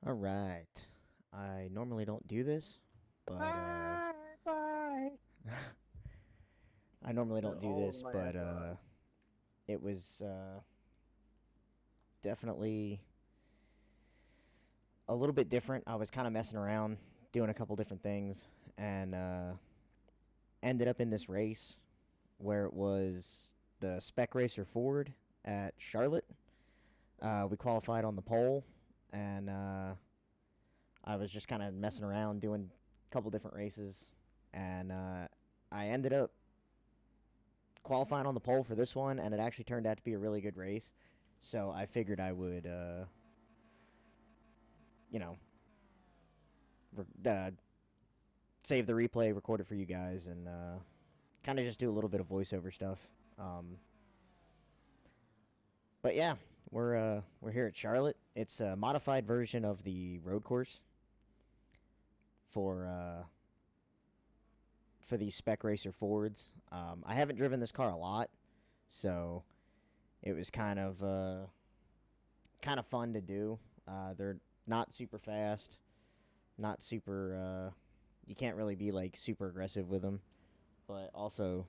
Alright. I normally don't do this, but Bye. I normally don't The do old this, but man bye. it was definitely a little bit different. I was kind of messing around, doing a couple different things, and ended up in this race where it was the Spec Racer Ford at Charlotte. We qualified on the pole, and I was just kind of messing around, doing a couple different races, and I ended up qualifying on the pole for this one, and it actually turned out to be a really good race. So I figured I would, you know, save the replay, record it for you guys, and kind of just do a little bit of voiceover stuff. But yeah, we're here at Charlotte. It's a modified version of the road course for these Spec Racer Fords. I haven't driven this car a lot, so it was kind of fun to do. They're not super fast, not super. You can't really be like super aggressive with them, but also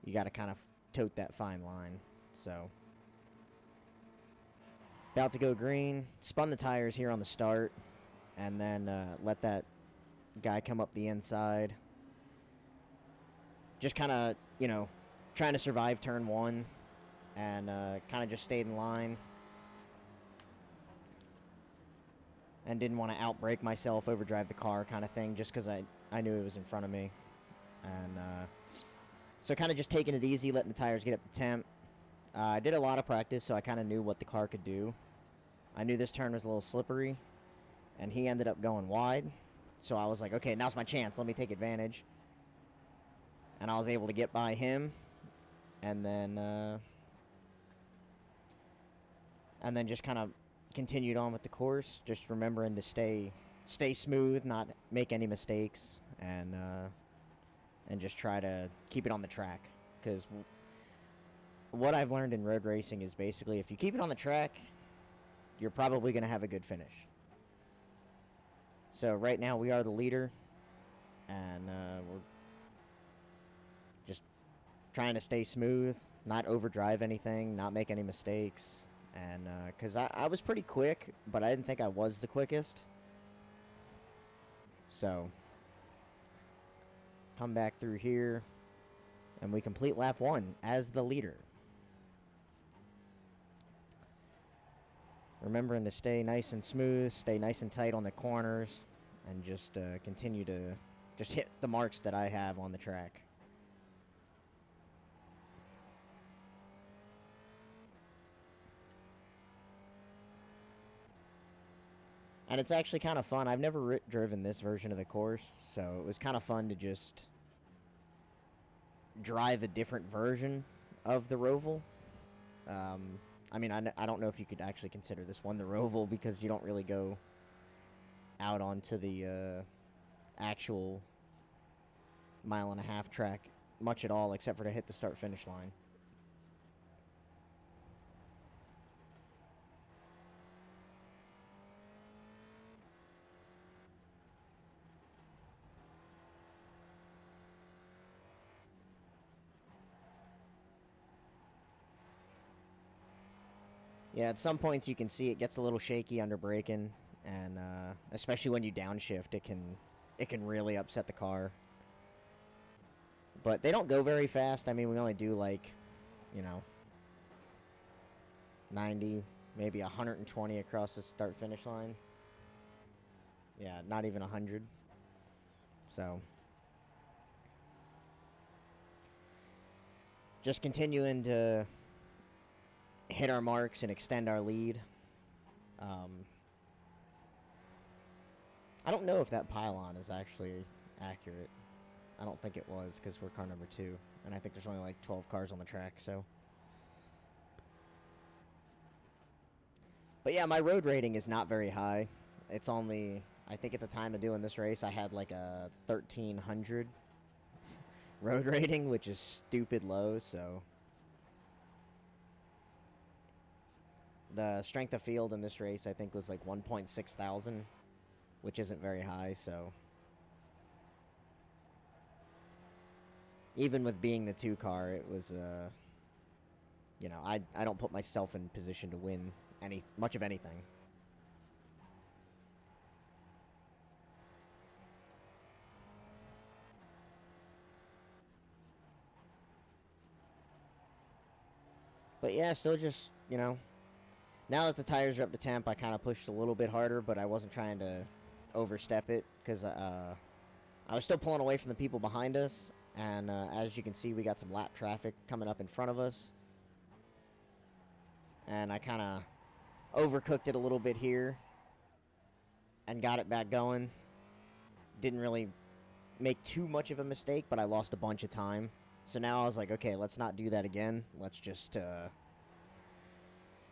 you got to kind of tote that fine line. So about to go green. Spun the tires here on the start, and then let that guy come up the inside. Just kind of trying to survive turn one, and kind of just stayed in line. And didn't want to outbrake myself, overdrive the car kind of thing, just because I knew it was in front of me. And so kind of just taking it easy, letting the tires get up to temp. I did a lot of practice, so I kind of knew what the car could do. I knew this turn was a little slippery, and he ended up going wide. So I was like, okay, now's my chance. Let me take advantage. And I was able to get by him, and then just kind of continued on with the course, just remembering to stay smooth, not make any mistakes, and just try to keep it on the track. Because what I've learned in road racing is basically if you keep it on the track, you're probably going to have a good finish. So right now we are the leader, and we're just trying to stay smooth, not overdrive anything, not make any mistakes. And because I was pretty quick, but I didn't think I was the quickest. So come back through here, and we complete lap one as the leader. Remembering to stay nice and smooth, stay nice and tight on the corners, and just continue to just hit the marks that I have on the track. And it's actually kind of fun. I've never driven this version of the course, so it was kind of fun to just drive a different version of the Roval. I mean, I don't know if you could actually consider this one the Roval because you don't really go out onto the actual mile-and-a-half track much at all, except for to hit the start-finish line. Yeah, at some points you can see it gets a little shaky under braking, and especially when you downshift, it can really upset the car. But they don't go very fast. I mean, we only do like, 90, maybe 120 across the start-finish line. Yeah, not even 100. So just continuing to hit our marks and extend our lead. I don't know if that pylon is actually accurate. I don't think it was because we're car number 2, and I think there's only like 12 cars on the track. So, but yeah, my road rating is not very high. It's only, I think at the time of doing this race, I had like a 1300 road rating, which is stupid low. So The strength of field in this race, I think, was like 1.6 thousand, which isn't very high, so... Even with being the 2 car, it was, you know, I don't put myself in position to win much of anything. But yeah, still just, you know, now that the tires are up to temp, I kind of pushed a little bit harder, but I wasn't trying to overstep it, because I was still pulling away from the people behind us, and as you can see, we got some lap traffic coming up in front of us. And I kind of overcooked it a little bit here and got it back going. Didn't really make too much of a mistake, but I lost a bunch of time. So now I was like, okay, let's not do that again. Let's just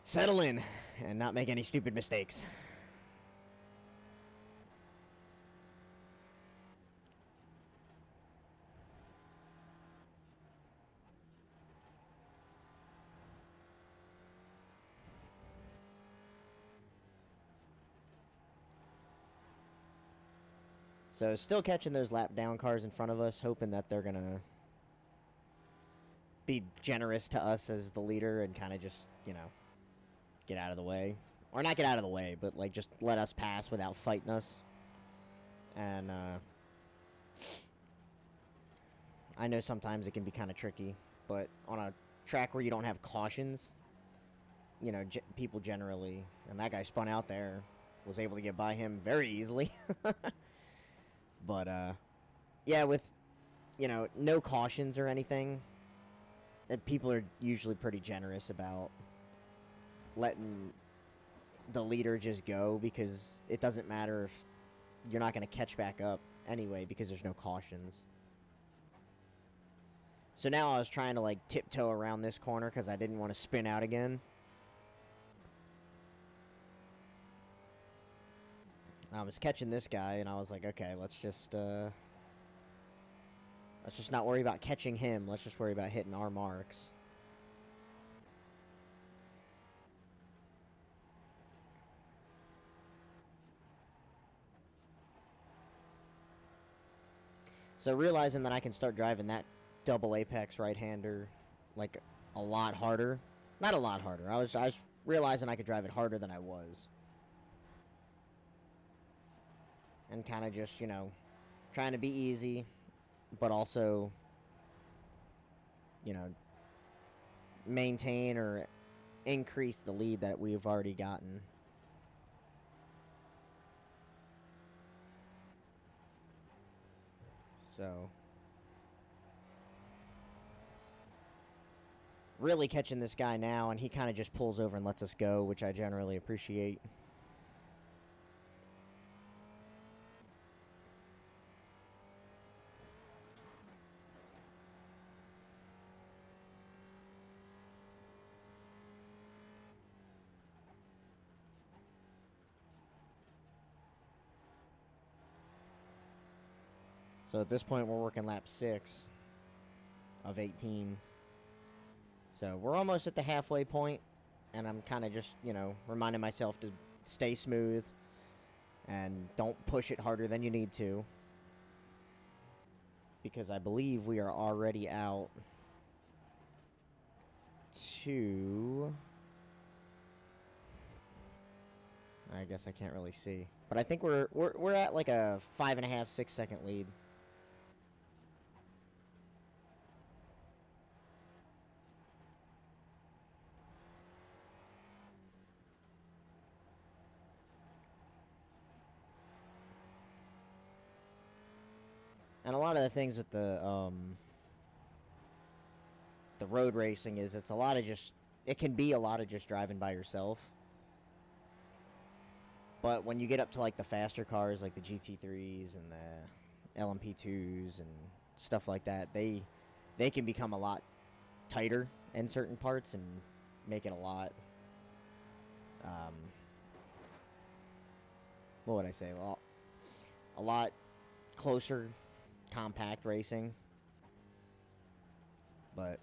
settle in and not make any stupid mistakes. So still catching those lap down cars in front of us, hoping that they're going to be generous to us as the leader and kind of just, you know, get out of the way. Or not get out of the way, but like just let us pass without fighting us. And I know sometimes it can be kind of tricky, but on a track where you don't have cautions, you know, people generally, and that guy spun out there, was able to get by him very easily. But, yeah, with, you know, no cautions or anything, people are usually pretty generous about letting the leader just go, because it doesn't matter if you're not going to catch back up anyway, because there's no cautions. So now I was trying to, like, tiptoe around this corner because I didn't want to spin out again. I was catching this guy, and I was like, okay, let's just not worry about catching him. Let's just worry about hitting our marks. So realizing that I can start driving that double apex right-hander, like, a lot harder. Not a lot harder. I was realizing I could drive it harder than I was. And kind of just, you know, trying to be easy, but also, you know, maintain or increase the lead that we've already gotten. So, really catching this guy now, and he kind of just pulls over and lets us go, which I generally appreciate. So at this point, we're working lap 6 of 18. So we're almost at the halfway point, and I'm kind of just, you know, reminding myself to stay smooth and don't push it harder than you need to, because I believe we are already out to... I guess I can't really see, but I think we're at like a 5.5, 6 second lead. And a lot of the things with the road racing is it can be a lot of just driving by yourself. But when you get up to like the faster cars, like the GT3s and the LMP2s and stuff like that, they can become a lot tighter in certain parts and make it a lot, what would I say? A lot closer, compact racing. But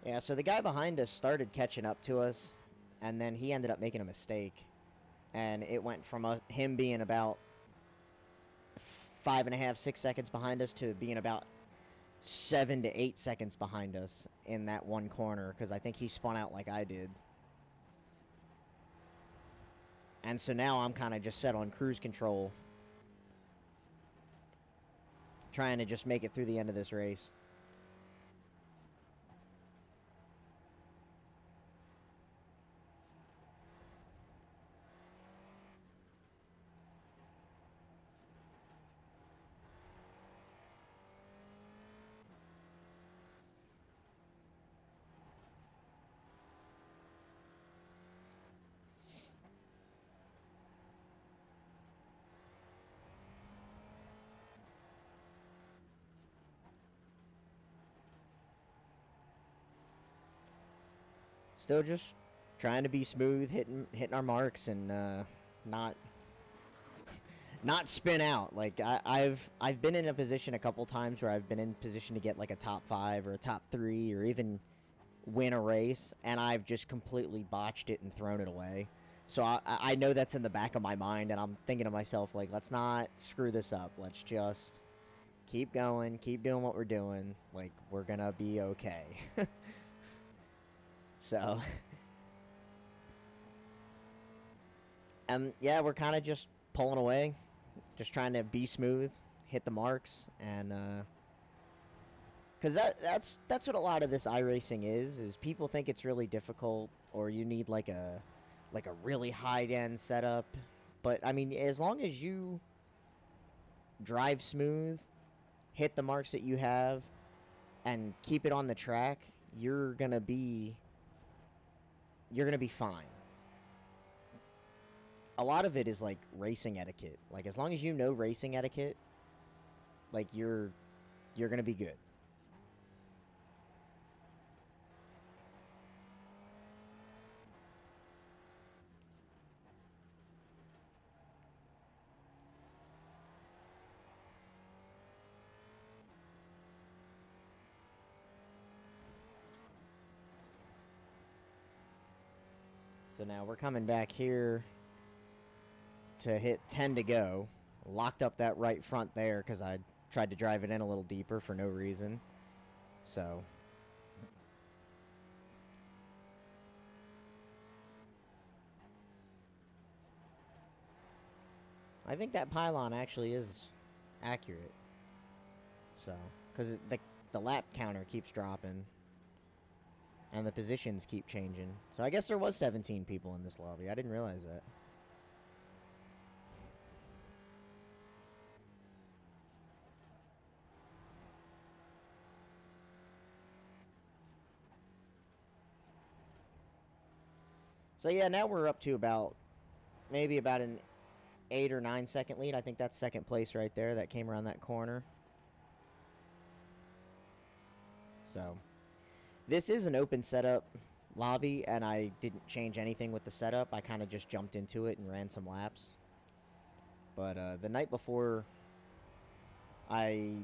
Yeah, so the guy behind us started catching up to us, and then he ended up making a mistake. And it went from him being about 5.5, 6 seconds behind us to being about 7 to 8 seconds behind us in that one corner, because I think he spun out like I did. And so now I'm kind of just set on cruise control, trying to just make it through the end of this race. Still just trying to be smooth, hitting our marks, and not spin out. Like I've been in a position a couple times where I've been in position to get like a top 5 or a top 3 or even win a race, and I've just completely botched it and thrown it away. So I know that's in the back of my mind, and I'm thinking to myself, like, let's not screw this up. Let's just keep going, keep doing what we're doing. Like, we're gonna be okay. So, yeah, we're kind of just pulling away, just trying to be smooth, hit the marks, and because that's what a lot of this iRacing is people think it's really difficult, or you need like a really high-end setup. But I mean, as long as you drive smooth, hit the marks that you have, and keep it on the track, you're gonna be fine. A lot of it is like racing etiquette. Like, as long as you know racing etiquette, like, you're gonna be good. So now we're coming back here to hit 10 to go. Locked up that right front there because I tried to drive it in a little deeper for no reason. So I think that pylon actually is accurate. So, because the lap counter keeps dropping, and the positions keep changing. So I guess there was 17 people in this lobby. I didn't realize that. So yeah, now we're up to maybe about an 8 or 9 second lead. I think that's second place right there. That came around that corner. So this is an open setup lobby, and I didn't change anything with the setup. I kind of just jumped into it and ran some laps. But the night before, I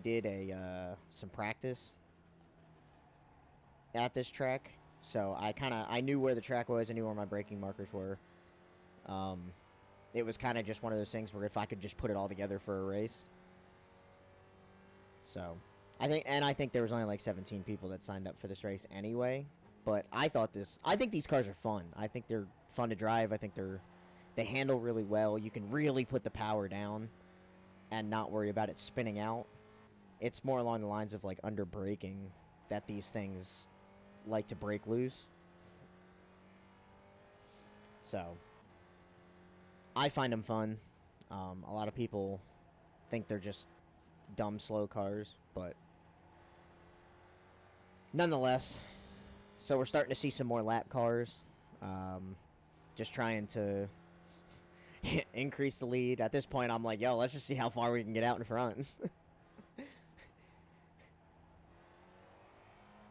did some practice at this track, so I knew where the track was. I knew where my braking markers were. It was kind of just one of those things where if I could just put it all together for a race. So I think there was only like 17 people that signed up for this race anyway. But I think these cars are fun. I think they're fun to drive. I think they handle really well. You can really put the power down and not worry about it spinning out. It's more along the lines of like under braking that these things like to break loose. So I find them fun. A lot of people think they're just dumb, slow cars, but nonetheless. So we're starting to see some more lap cars. Just trying to increase the lead. At this point, I'm like, yo, let's just see how far we can get out in front.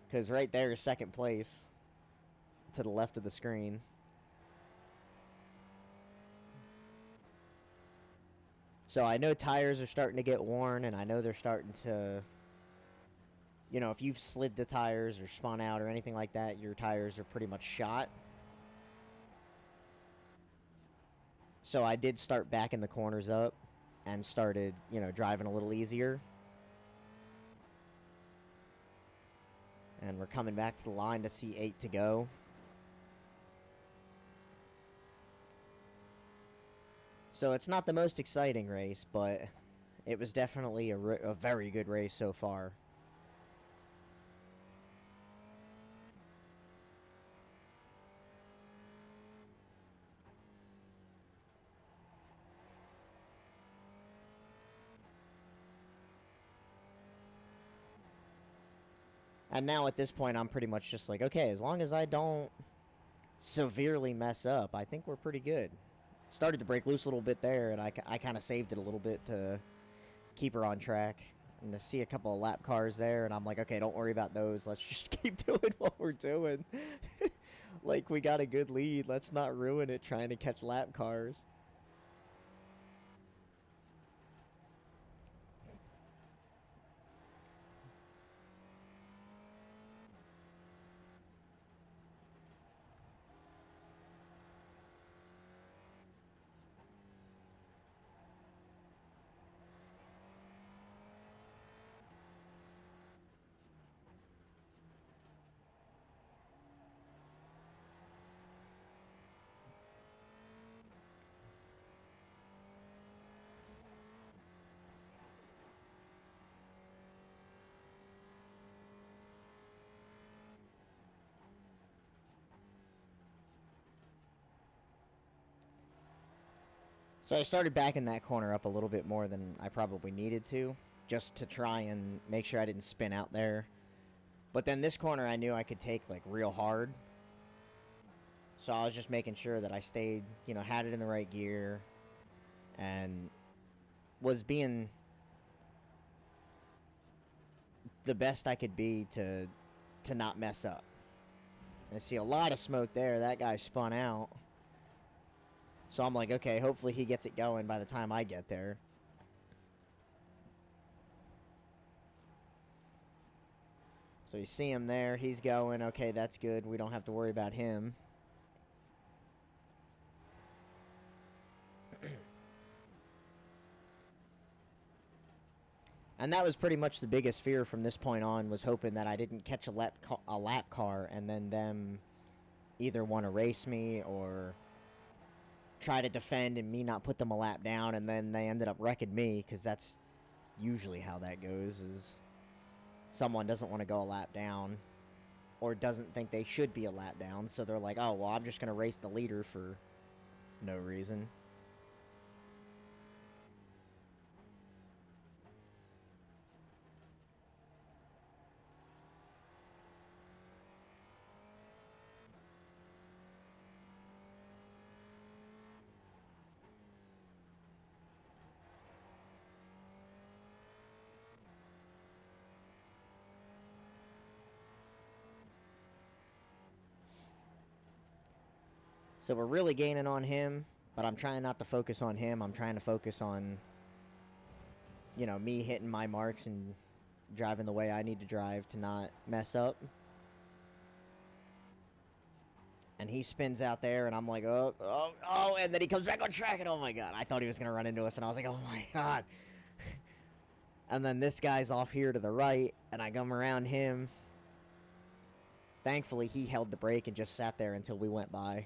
Because right there is second place to the left of the screen. So I know tires are starting to get worn, and I know they're starting to you know, if you've slid the tires or spun out or anything like that, your tires are pretty much shot. So I did start backing the corners up and started, you know, driving a little easier. And we're coming back to the line to see 8 to go. So it's not the most exciting race, but it was definitely a very good race so far. And now at this point, I'm pretty much just like, okay, as long as I don't severely mess up, I think we're pretty good. Started to break loose a little bit there, and I kind of saved it a little bit to keep her on track. And to see a couple of lap cars there, and I'm like, okay, don't worry about those. Let's just keep doing what we're doing. Like, we got a good lead. Let's not ruin it trying to catch lap cars. So I started backing that corner up a little bit more than I probably needed to, just to try and make sure I didn't spin out there. But then this corner I knew I could take, like, real hard. So I was just making sure that I stayed, you know, had it in the right gear, and was being the best I could be to not mess up. I see a lot of smoke there. That guy spun out. So I'm like, okay, hopefully he gets it going by the time I get there. So you see him there. He's going. Okay, that's good. We don't have to worry about him. And that was pretty much the biggest fear from this point on, was hoping that I didn't catch a lap car and then them either want to race me or try to defend and me not put them a lap down, and then they ended up wrecking me, because that's usually how that goes, is someone doesn't want to go a lap down or doesn't think they should be a lap down, so they're like, oh, well, I'm just going to race the leader for no reason. So we're really gaining on him, but I'm trying not to focus on him. I'm trying to focus on, you know, me hitting my marks and driving the way I need to drive to not mess up. And he spins out there, and I'm like, oh, and then he comes back on track, and oh my god, I thought he was going to run into us, and I was like, oh my god. And then this guy's off here to the right, and I come around him. Thankfully, he held the brake and just sat there until we went by.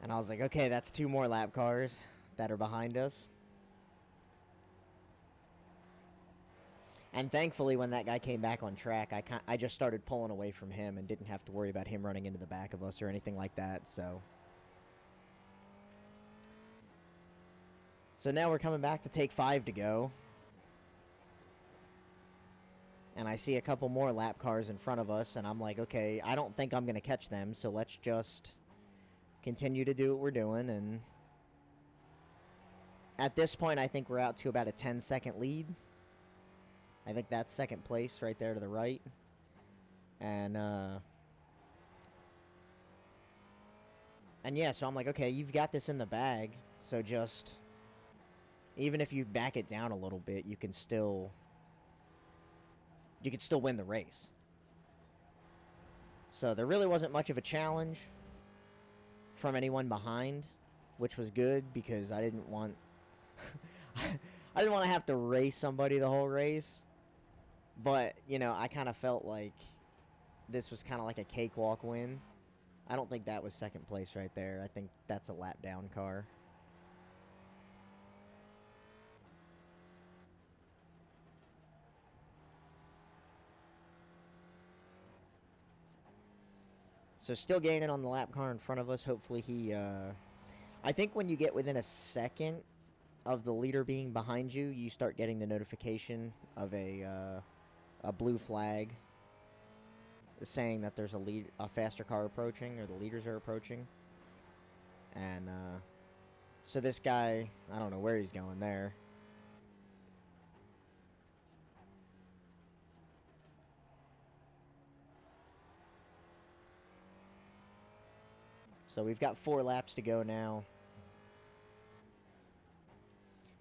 And I was like, okay, that's 2 more lap cars that are behind us. And thankfully, when that guy came back on track, I just started pulling away from him and didn't have to worry about him running into the back of us or anything like that, so. So now we're coming back to take 5 to go. And I see a couple more lap cars in front of us, and I'm like, okay, I don't think I'm going to catch them, so let's just continue to do what we're doing. And at this point, I think we're out to about a 10-second lead. I think that's second place right there to the right. And yeah, so I'm like, okay, you've got this in the bag, so just, even if you back it down a little bit, you can still you could still win the race. So there really wasn't much of a challenge from anyone behind, which was good because I didn't want I didn't want to have to race somebody the whole race. But, you know, I kind of felt like this was kind of like a cakewalk win. I don't think that was second place right there. I think that's a lap down car. So still gaining on the lap car in front of us. Hopefully he, I think when you get within a second of the leader being behind you, you start getting the notification of a blue flag saying that there's a faster car approaching, or the leaders are approaching. And, so this guy, I don't know where he's going there. So we've got 4 laps to go now.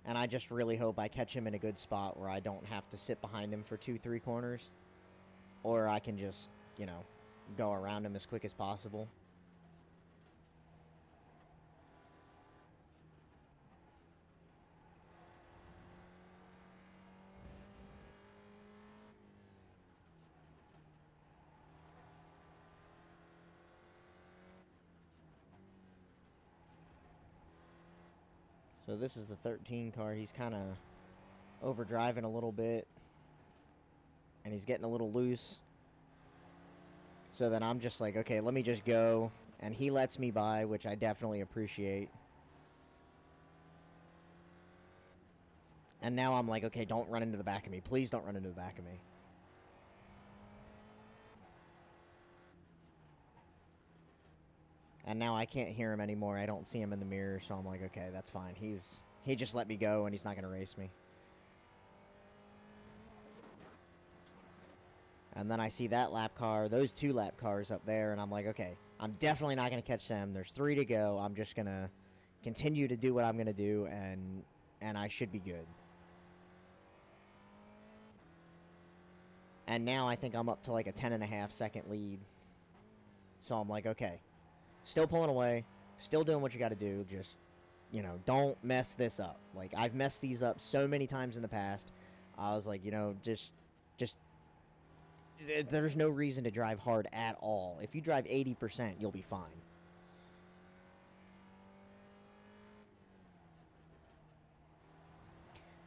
And I just really hope I catch him in a good spot where I don't have to sit behind him for 2-3 corners. Or I can just, you know, go around him as quick as possible. So this is the 13 car. He's kind of overdriving a little bit. And he's getting a little loose. So then I'm just like, okay, let me just go. And he lets me by, which I definitely appreciate. And now I'm like, okay, don't run into the back of me. Please don't run into the back of me. And now I can't hear him anymore. I don't see him in the mirror, so I'm like, okay, that's fine. He just let me go, and he's not going to race me. And then I see that lap car, those 2 lap cars up there, and I'm like, okay, I'm definitely not going to catch them. There's 3 to go. I'm just going to continue to do what I'm going to do, and I should be good. And now I think I'm up to like a 10.5 second lead. So I'm like, okay, still pulling away, still doing what you got to do. Just, you know, don't mess this up. Like, I've messed these up so many times in the past. I was like, you know, just there's no reason to drive hard at all. If you drive 80%, you'll be fine.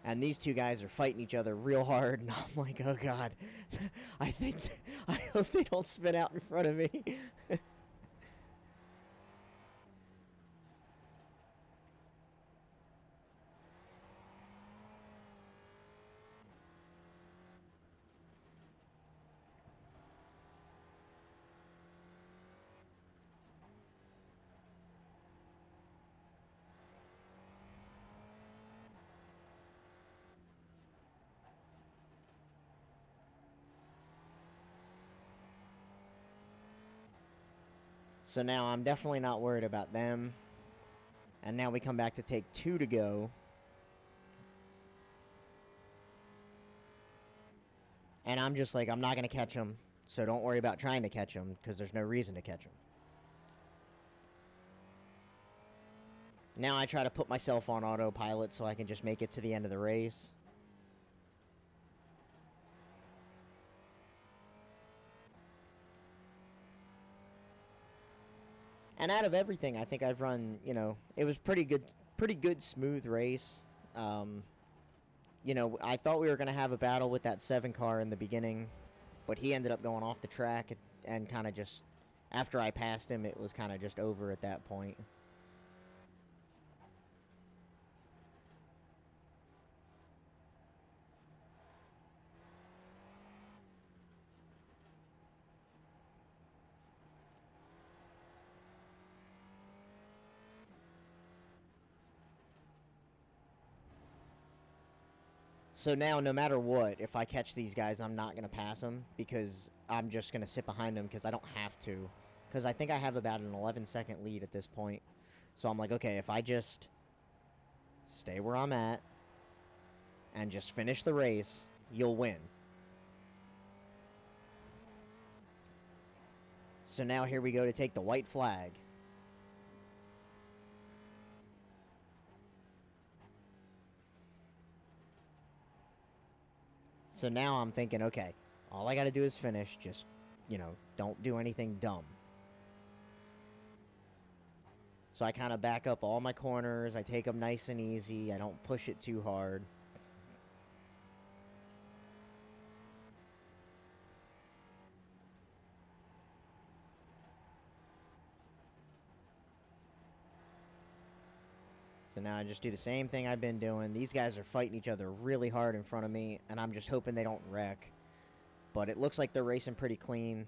And these 2 guys are fighting each other real hard, and I'm like, oh god, I hope they don't spin out in front of me. So now I'm definitely not worried about them. And now we come back to take 2 to go. And I'm just like, I'm not going to catch them. So don't worry about trying to catch them, because there's no reason to catch them. Now I try to put myself on autopilot so I can just make it to the end of the race. And out of everything, I think I've run, you know, it was pretty good, smooth race. You know, I thought we were going to have a battle with that 7 car in the beginning, but he ended up going off the track and kind of just, after I passed him, it was kind of just over at that point. So now, no matter what, if I catch these guys, I'm not going to pass them, because I'm just going to sit behind them, because I don't have to. Because I think I have about an 11-second lead at this point. So I'm like, okay, if I just stay where I'm at and just finish the race, you'll win. So now here we go to take the white flag. So now I'm thinking, okay, all I gotta do is finish. Just, you know, don't do anything dumb. So I kind of back up all my corners. I take them nice and easy. I don't push it too hard. So now I just do the same thing I've been doing. These guys are fighting each other really hard in front of me, and I'm just hoping they don't wreck. But it looks like they're racing pretty clean.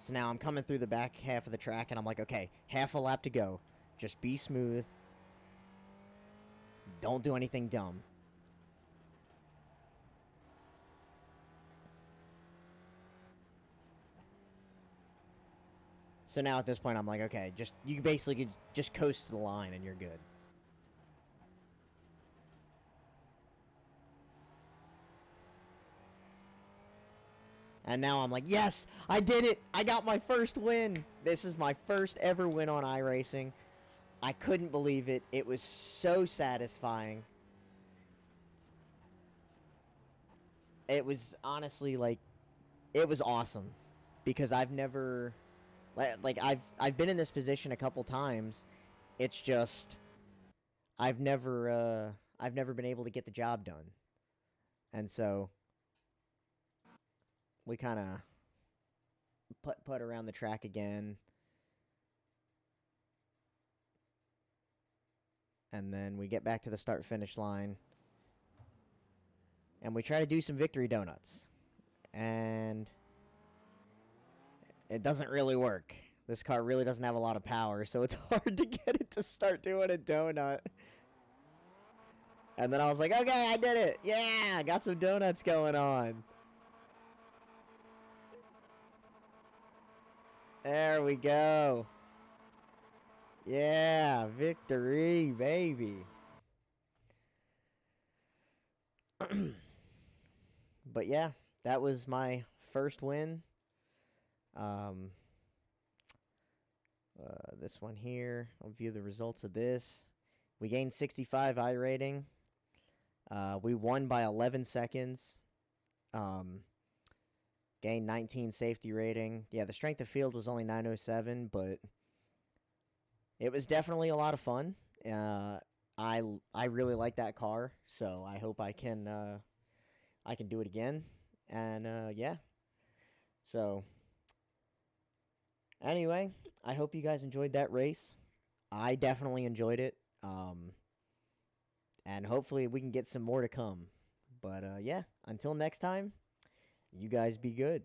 So now I'm coming through the back half of the track, and I'm like, okay, half a lap to go. Just be smooth. Don't do anything dumb. So now at this point, I'm like, okay, you basically just coast to the line, and you're good. And now I'm like, yes, I did it. I got my first win. This is my first ever win on iRacing. I couldn't believe it. It was so satisfying. It was honestly like, it was awesome because I've never, like I've been in this position a couple times. It's just I've never been able to get the job done, and so we kind of put around the track again. And then we get back to the start-finish line. And we try to do some victory donuts. And it doesn't really work. This car really doesn't have a lot of power, so it's hard to get it to start doing a donut. And then I was like, okay, I did it. Yeah, I got some donuts going on. There we go. Yeah, victory, baby. But yeah, that was my first win. This one here, I'll view the results of this. We gained 65 I rating. We won by 11 seconds. Gained 19 safety rating. Yeah, the strength of field was only 907, but it was definitely a lot of fun. I really like that car, so I hope I can do it again. And yeah. So anyway, I hope you guys enjoyed that race. I definitely enjoyed it. And hopefully we can get some more to come. But yeah, until next time, you guys be good.